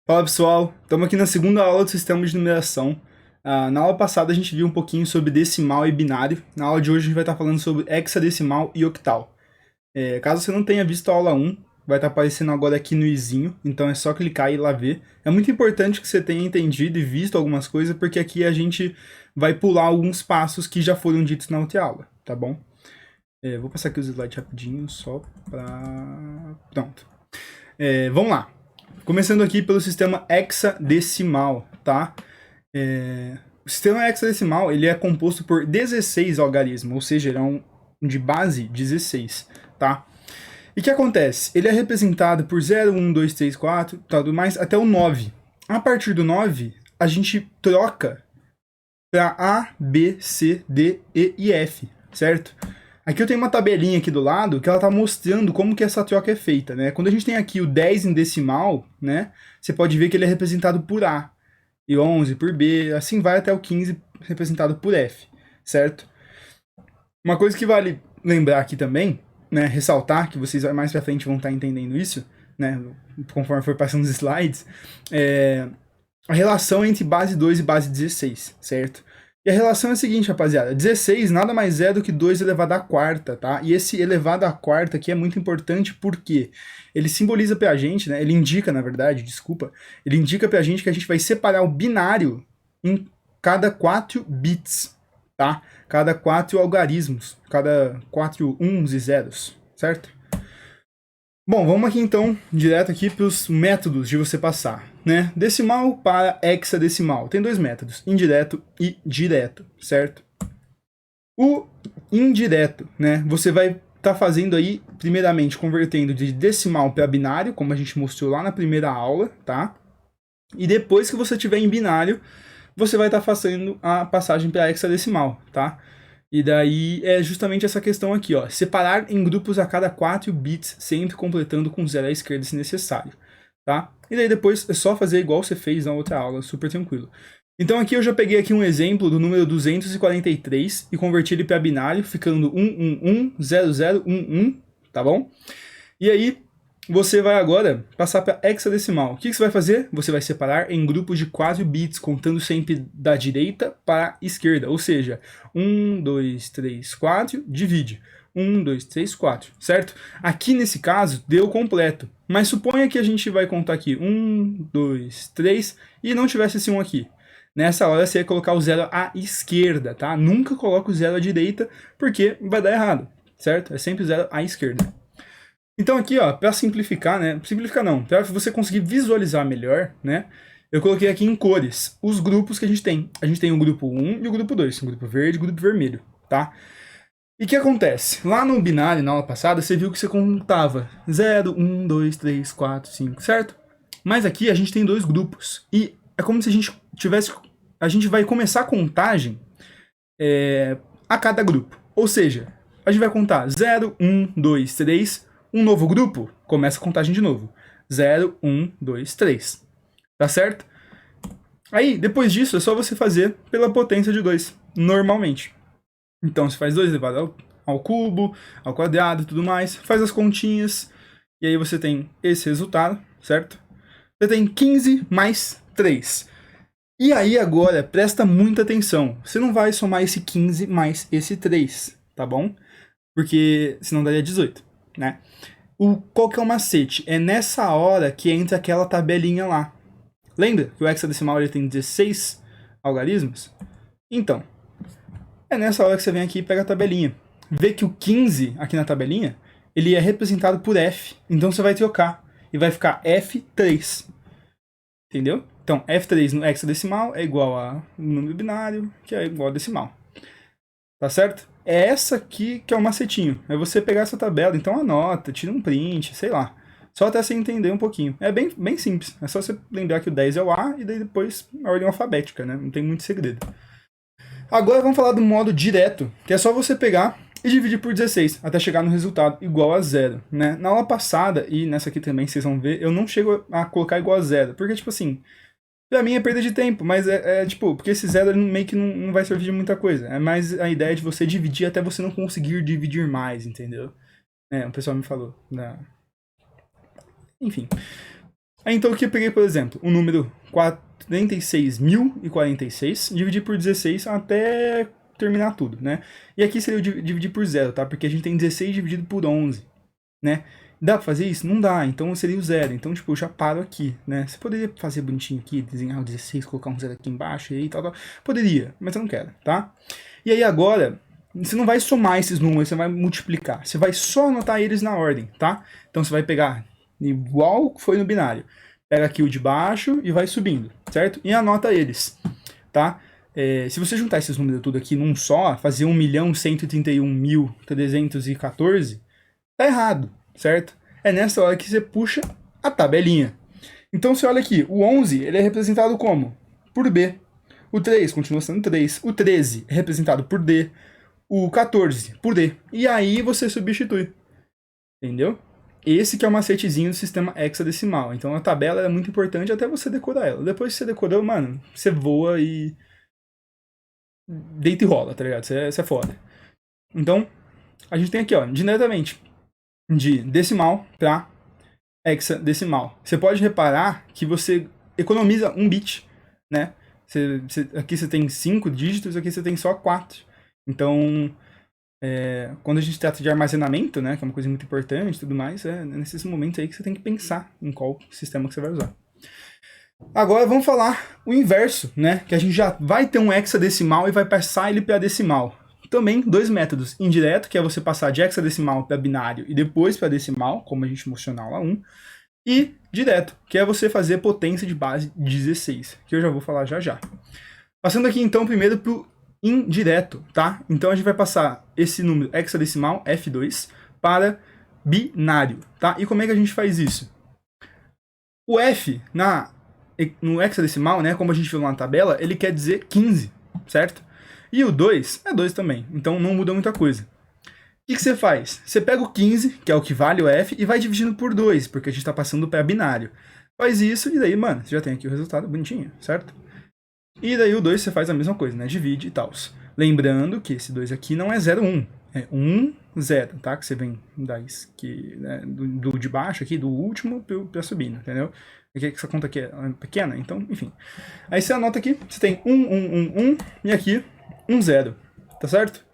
Fala pessoal, estamos aqui na segunda aula do sistema de numeração. Na aula passada a gente viu um pouquinho sobre decimal e binário. Na aula de hoje a gente vai estar falando sobre hexadecimal e octal. Caso você não tenha visto a aula 1, vai estar aparecendo agora aqui no izinho, então é só clicar e ir lá ver. É muito importante que você tenha entendido e visto algumas coisas, porque aqui a gente vai pular alguns passos que já foram ditos na outra aula, tá bom? Vou passar aqui os slides rapidinho, só para... Pronto. Vamos lá. Começando aqui pelo sistema hexadecimal, tá? O sistema hexadecimal ele é composto por 16 algarismos, ou seja, ele é um de base 16, tá? E o que acontece? Ele é representado por 0, 1, 2, 3, 4, tudo mais, até o 9. A partir do 9, a gente troca para A, B, C, D, E e F, certo? Aqui eu tenho uma tabelinha aqui do lado que ela está mostrando como que essa troca é feita, né? Quando a gente tem aqui o 10 em decimal, né? Você pode ver que ele é representado por A, e 11 por B, assim vai até o 15 representado por F, certo? Uma coisa que vale lembrar aqui também, né? Ressaltar, que vocês mais pra frente vão estar entendendo isso, né? Conforme for passando os slides, a relação entre base 2 e base 16, certo? E a relação é a seguinte, rapaziada. 16 nada mais é do que 2 elevado à quarta, tá? E esse elevado à quarta aqui é muito importante porque ele simboliza pra gente, né? Ele indica, na verdade, desculpa. Ele indica pra gente que a gente vai separar o binário em cada 4 bits, tá? Cada 4 algarismos, cada 4 uns e zeros, certo? Bom, vamos aqui então, direto aqui para os métodos de você passar, né? Decimal para hexadecimal. Tem dois métodos, indireto e direto, certo? O indireto, né? Você vai estar fazendo aí, primeiramente, convertendo de decimal para binário, como a gente mostrou lá na primeira aula, tá? E depois que você tiver em binário, você vai estar fazendo a passagem para hexadecimal, tá? E daí é justamente essa questão aqui, ó. Separar em grupos a cada 4 bits, sempre completando com 0 à esquerda se necessário, tá? E daí depois é só fazer igual você fez na outra aula, super tranquilo. Então aqui eu já peguei aqui um exemplo do número 243 e converti ele para binário, ficando 1110011, tá bom? E aí você vai agora passar para hexadecimal. O que você vai fazer? Você vai separar em grupos de 4 bits, contando sempre da direita para a esquerda. Ou seja, 1, 2, 3, 4, divide. 1, 2, 3, 4, certo? Aqui nesse caso, deu completo. Mas suponha que a gente vai contar aqui 1, 2, 3 e não tivesse esse 1 aqui. Nessa hora você vai colocar o 0 à esquerda, tá? Nunca coloca o 0 à direita, porque vai dar errado, certo? É sempre o 0 à esquerda. Então aqui, ó, para simplificar, né? Simplificar não, para você conseguir visualizar melhor, né? Eu coloquei aqui em cores os grupos que a gente tem. A gente tem o grupo 1 e o grupo 2, o grupo verde e o grupo vermelho, tá? E o que acontece? Lá no binário, na aula passada, você viu que você contava 0, 1, 2, 3, 4, 5, certo? Mas aqui a gente tem dois grupos. E é como se a gente tivesse... A gente vai começar a contagem a cada grupo. Ou seja, a gente vai contar 0, 1, 2, 3. Um novo grupo, começa a contagem de novo. 0, 1, 2, 3. Tá certo? Aí, depois disso, é só você fazer pela potência de 2, normalmente. Então, você faz 2 elevado ao cubo, ao quadrado e tudo mais, faz as continhas, e aí você tem esse resultado, certo? Você tem 15 mais 3. E aí agora, presta muita atenção. Você não vai somar esse 15 mais esse 3, tá bom? Porque senão daria 18, né? Qual que é o macete? É nessa hora que entra aquela tabelinha lá. Lembra que o hexadecimal ele tem 16 algarismos? Então, é nessa hora que você vem aqui e pega a tabelinha. Vê que o 15 aqui na tabelinha, ele é representado por F. Então você vai trocar e vai ficar F3. Entendeu? Então, F3 no hexadecimal é igual a número binário, que é igual a decimal. Tá certo? É essa aqui que é o macetinho. É você pegar essa tabela, então anota, tira um print, sei lá. Só até você entender um pouquinho. É bem, bem simples. É só você lembrar que o 10 é o A e daí depois a ordem alfabética, né? Não tem muito segredo. Agora vamos falar do modo direto, que é só você pegar e dividir por 16, até chegar no resultado igual a zero, né? Na aula passada, e nessa aqui também vocês vão ver, eu não chego a colocar igual a zero, porque tipo assim, pra mim é perda de tempo, mas tipo, porque esse zero meio que não vai servir de muita coisa. É mais a ideia de você dividir até você não conseguir dividir mais, entendeu? O pessoal me falou. Enfim. Aí então aqui eu peguei, por exemplo, o número 46.046, dividir por 16 até terminar tudo, né? E aqui seria o dividir por zero, tá? Porque a gente tem 16 dividido por 11, né? Dá pra fazer isso? Não dá, então seria o zero. Então, tipo, eu já paro aqui, né? Você poderia fazer bonitinho aqui, desenhar o 16, colocar um zero aqui embaixo e tal, tal. Poderia, mas eu não quero, tá? E aí agora, você não vai somar esses números, você vai multiplicar. Você vai só anotar eles na ordem, tá? Então você vai pegar igual foi no binário. Pega aqui o de baixo e vai subindo, certo? E anota eles, tá? Se você juntar esses números tudo aqui num só, fazer 1.131.314, tá errado, certo? É nessa hora que você puxa a tabelinha. Então você olha aqui, o 11 ele é representado como? Por B. O 3 continua sendo 3. O 13 é representado por D. O 14 por D. E aí você substitui. Entendeu? Esse que é o macetezinho do sistema hexadecimal. Então a tabela é muito importante até você decorar ela. Depois que você decorou, mano, você voa e deita e rola, tá ligado? Você é foda. Então, a gente tem aqui, ó, diretamente de decimal para hexadecimal. Você pode reparar que você economiza um bit, né? Aqui você tem 5 dígitos, aqui você tem só 4. Então, quando a gente trata de armazenamento, né, que é uma coisa muito importante e tudo mais, é nesses momentos aí que você tem que pensar em qual sistema que você vai usar. Agora vamos falar o inverso, né? Que a gente já vai ter um hexadecimal e vai passar ele para decimal. Também dois métodos. Indireto, que é você passar de hexadecimal para binário e depois para decimal, como a gente mostrou na aula 1. E direto, que é você fazer potência de base 16, que eu já vou falar já já. Passando aqui então primeiro para o indireto, tá? Então a gente vai passar esse número hexadecimal, F2, para binário, tá? E como é que a gente faz isso? O F no hexadecimal, né, como a gente viu na tabela, ele quer dizer 15, certo? E o 2 é 2 também, então não muda muita coisa. O que você faz? Você pega o 15, que é o que vale o F, e vai dividindo por 2, porque a gente está passando para binário. Faz isso e daí, mano, você já tem aqui o resultado bonitinho, certo? E daí o 2 você faz a mesma coisa, né? Divide e tal. Lembrando que esse 2 aqui não é 0, 1. É 1, 0, tá? Que você vem do de baixo aqui, do último pra subindo, entendeu? Aqui, essa conta aqui é pequena, então, enfim. Aí você anota aqui, você tem 1, 1, 1, 1, e aqui 1, 0, tá certo?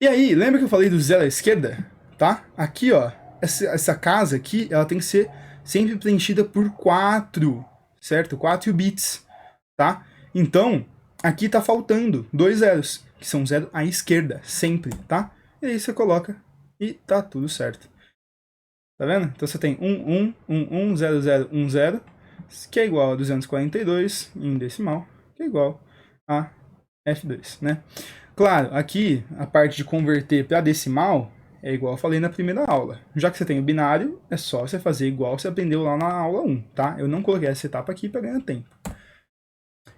E aí, lembra que eu falei do zero à esquerda? Tá? Aqui, ó, essa casa aqui, ela tem que ser sempre preenchida por 4, certo? 4 bits, tá? Então, aqui tá faltando 2 zeros, que são 0 à esquerda, sempre, tá? E aí você coloca e tá tudo certo. Tá vendo? Então você tem 1, 1, 1, 1, 0, 0, 1, 0, que é igual a 242 em decimal, que é igual a F2, né? Claro, aqui a parte de converter para decimal é igual eu falei na primeira aula. Já que você tem o binário, é só você fazer igual você aprendeu lá na aula 1, tá? Eu não coloquei essa etapa aqui para ganhar tempo.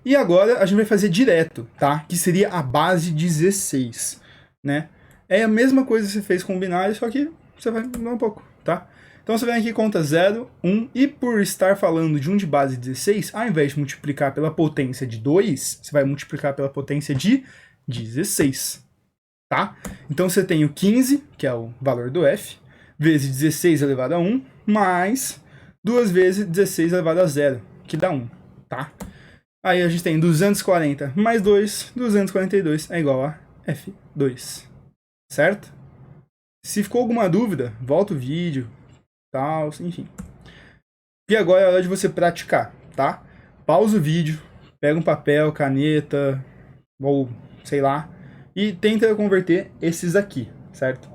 E agora a gente vai fazer direto, tá? Que seria a base 16, né? É a mesma coisa que você fez com o binário, só que você vai mudar um pouco, tá? Então você vem aqui, conta 0, 1, e por estar falando de um de base 16, ao invés de multiplicar pela potência de 2, você vai multiplicar pela potência de 16, tá? Então você tem o 15, que é o valor do F, vezes 16 elevado a 1, mais 2 vezes 16 elevado a 0, que dá 1, tá? Aí a gente tem 240 mais 2, 242 é igual a F2, certo? Se ficou alguma dúvida, volta o vídeo, tal, enfim. E agora é hora de você praticar, tá? Pausa o vídeo, pega um papel, caneta, ou sei lá, e tenta converter esses aqui, certo?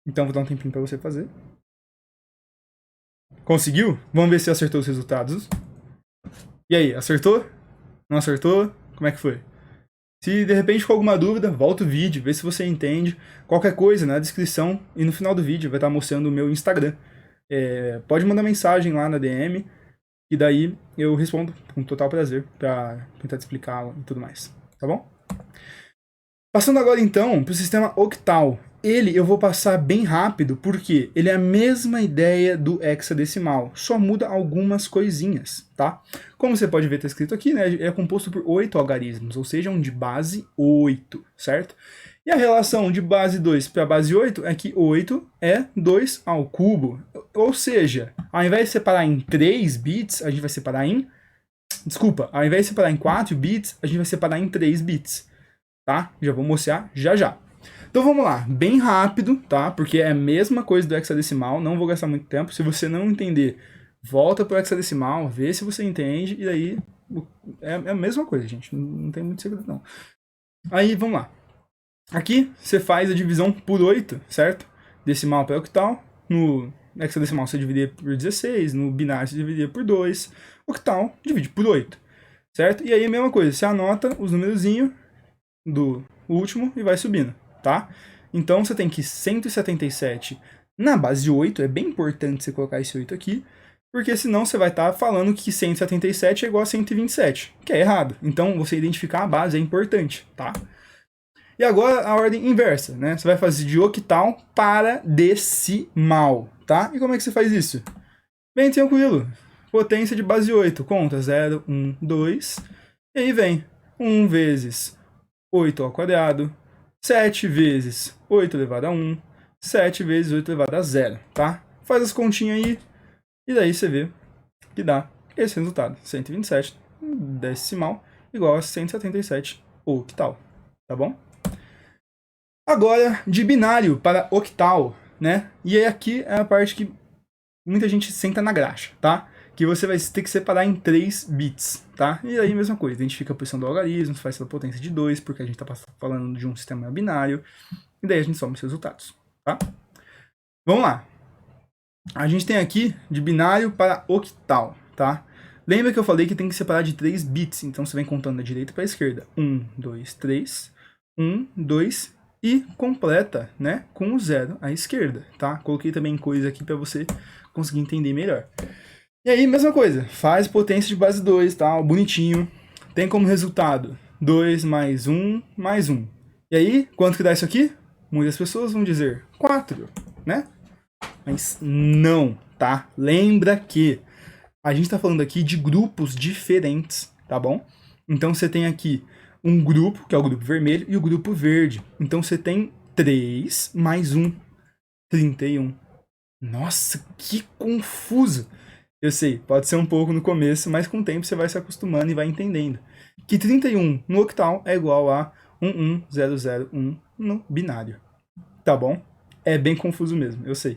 Então vou dar um tempinho para você fazer. Conseguiu? Vamos ver se acertou os resultados. E aí, acertou? Não acertou? Como é que foi? Se de repente ficou alguma dúvida, volta o vídeo, vê se você entende. Qualquer coisa, na descrição e no final do vídeo vai estar mostrando o meu Instagram. Pode mandar mensagem lá na DM, e daí eu respondo com total prazer para tentar te explicar e tudo mais, tá bom? Passando agora então para o sistema octal. Ele eu vou passar bem rápido porque ele é a mesma ideia do hexadecimal, só muda algumas coisinhas, tá? Como você pode ver, tá escrito aqui, né? É composto por 8 algarismos, ou seja, um de base 8, certo? E a relação de base 2 para base 8 é que 8 é 2 ao cubo. Ou seja, ao invés de separar em 3 bits, a gente vai separar em... Desculpa, ao invés de separar em 4 bits, a gente vai separar em 3 bits. Tá? Já vou mostrar já já. Então vamos lá, bem rápido, tá? Porque é a mesma coisa do hexadecimal, não vou gastar muito tempo. Se você não entender, volta pro hexadecimal, vê se você entende, e daí é a mesma coisa, gente. Não tem muito segredo, não. Aí, vamos lá. Aqui, você faz a divisão por 8, certo? Decimal para octal. No hexadecimal, você dividir por 16. No binário, você dividir por 2. Octal, divide por 8, certo? E aí, a mesma coisa. Você anota os numerozinhos do último e vai subindo, tá? Então, você tem que 177 na base 8. É bem importante você colocar esse 8 aqui, porque senão você vai estar falando que 177 é igual a 127, que é errado. Então, você identificar a base é importante, tá? E agora a ordem inversa, né? Você vai fazer de octal para decimal, tá? E como é que você faz isso? Bem tranquilo. Potência de base 8. Conta 0, 1, 2. E aí vem 1 vezes 8 ao quadrado, 7 vezes 8 elevado a 1, 7 vezes 8 elevado a 0, tá? Faz as continhas aí, e daí você vê que dá esse resultado. 127 decimal igual a 177 octal, tá bom? Agora, de binário para octal, né? E aí aqui é a parte que muita gente senta na graxa, tá? Que você vai ter que separar em 3 bits, tá? E aí, mesma coisa, identifica a posição do logaritmo, faz a potência de 2, porque a gente está falando de um sistema binário, e daí a gente soma os resultados, tá? Vamos lá. A gente tem aqui de binário para octal, tá? Lembra que eu falei que tem que separar de 3 bits, então você vem contando da direita para a esquerda. 1, 2, 3, 1, 2, e completa, né, com o 0 à esquerda, tá? Coloquei também coisa aqui para você conseguir entender melhor. E aí, mesma coisa, faz potência de base 2, tá? Bonitinho. Tem como resultado 2 mais 1 mais 1. E aí, quanto que dá isso aqui? Muitas pessoas vão dizer 4, né? Mas não, tá? Lembra que a gente tá falando aqui de grupos diferentes, tá bom? Então você tem aqui um grupo, que é o grupo vermelho, e o grupo verde. Então você tem 3 mais 1, 31. Nossa, que confuso! Eu sei, pode ser um pouco no começo, mas com o tempo você vai se acostumando e vai entendendo. Que 31 no octal é igual a 11001 no binário. Tá bom? É bem confuso mesmo, eu sei.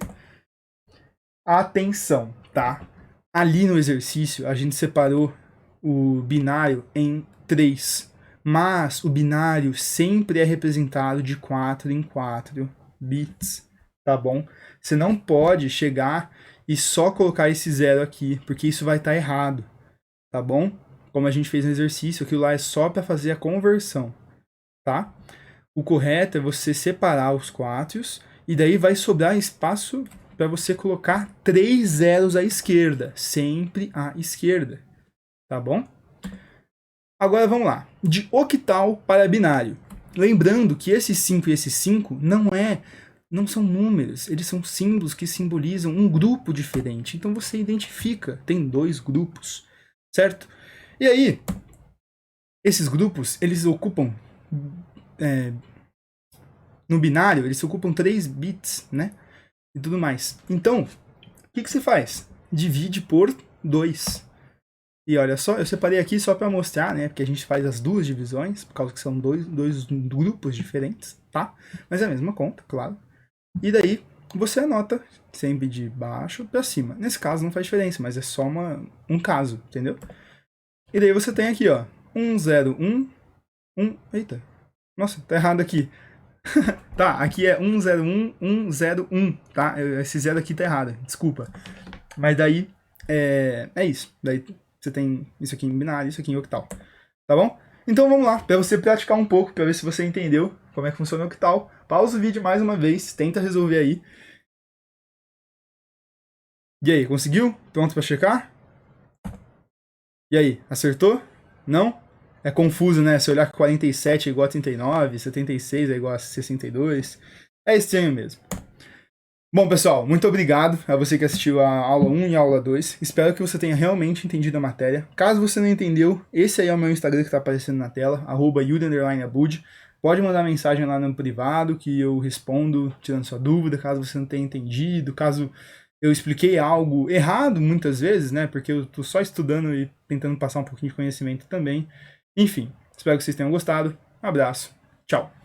Atenção, tá? Ali no exercício a gente separou o binário em 3. Mas o binário sempre é representado de 4 em 4 bits, tá bom? Você não pode chegar e só colocar esse 0 aqui, porque isso vai estar errado, tá bom? Como a gente fez no exercício, aquilo lá é só para fazer a conversão, tá? O correto é você separar os 4 e daí vai sobrar espaço para você colocar 3 zeros à esquerda, sempre à esquerda, tá bom? Agora vamos lá, de octal para binário. Lembrando que esse 5 e esse 5 não são números, eles são símbolos que simbolizam um grupo diferente. Então você identifica, tem 2 grupos, certo? E aí, esses grupos, eles ocupam, no binário, eles ocupam 3 bits, né? E tudo mais. Então, o que se faz? Divide por 2. E olha só, eu separei aqui só para mostrar, né? Porque a gente faz as duas divisões, por causa que são dois grupos diferentes, tá? Mas é a mesma conta, claro. E daí, você anota sempre de baixo para cima. Nesse caso não faz diferença, mas é só um caso, entendeu? E daí você tem aqui, ó, 101, 1... Eita, nossa, tá errado aqui. Tá, aqui é 101, 101, tá? Esse 0 aqui tá errado, desculpa. Mas daí, é isso. Daí você tem isso aqui em binário, isso aqui em octal, tá bom? Então vamos lá, para você praticar um pouco, para ver se você entendeu como é que funciona o octal. Pausa o vídeo mais uma vez, tenta resolver aí. E aí, conseguiu? Pronto para checar? E aí, acertou? Não? É confuso, né? Se olhar que 47 é igual a 39, 76 é igual a 62. É estranho mesmo. Bom, pessoal, muito obrigado a você que assistiu a aula 1 e a aula 2. Espero que você tenha realmente entendido a matéria. Caso você não entendeu, esse aí é o meu Instagram que está aparecendo na tela, @yuri_abud. Pode mandar mensagem lá no privado que eu respondo, tirando sua dúvida, caso você não tenha entendido, caso eu expliquei algo errado muitas vezes, né? Porque eu tô só estudando e tentando passar um pouquinho de conhecimento também. Enfim, espero que vocês tenham gostado. Um abraço. Tchau.